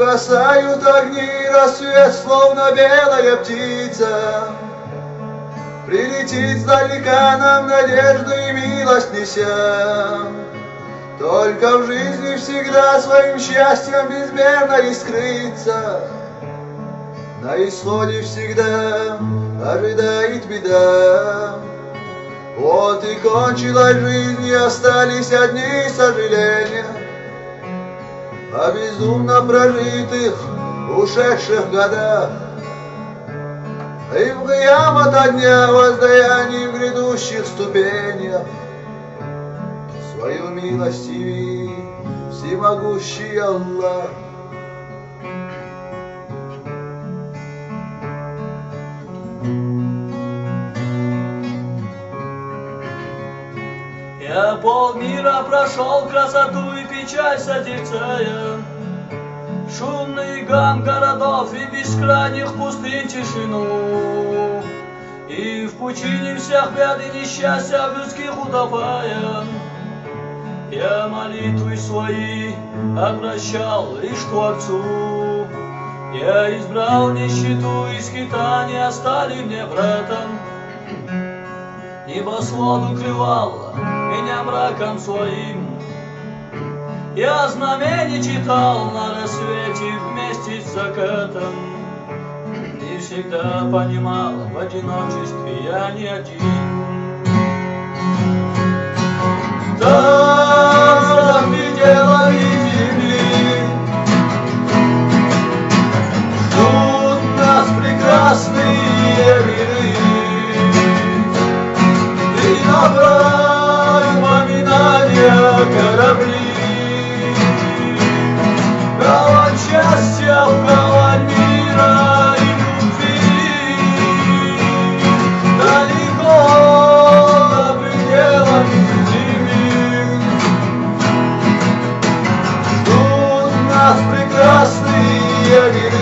Угасают огни, рассвет, словно белая птица, прилетит сдалека нам надежду и милость неся. Только в жизни всегда своим счастьем безмерно искриться, на исходе всегда ожидает беда. Вот и кончилась жизнь, и остались одни сожаления о безумно прожитых ушедших годах. И в гиямат от дня воздаянии в грядущих ступенях свою милость яви, всемогущий Аллах. Я полмира прошел, красоту и печаль созерцая, шумный гам городов и бескрайних пустынь тишину, и в пучине всех бед и несчастья людских утопая, я молитвы свои обращал лишь к Творцу. Я избрал нищету и скитания, стали мне братом. Небосвод укрывал меня мраком своим. Я знамения читал на рассвете вместе с закатом, и всегда понимал, в одиночестве я не один. Там, за пределами земли, ждут нас прекрасные миры. И набрали поминания корабли, гавань счастья, гавань мира и любви. Далеко за пределами земли ждут нас прекрасные миры.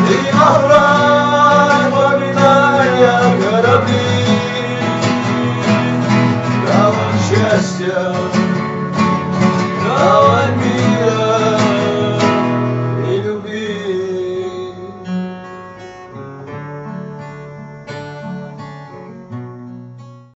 И набрали поминания корабли, гавань счастья.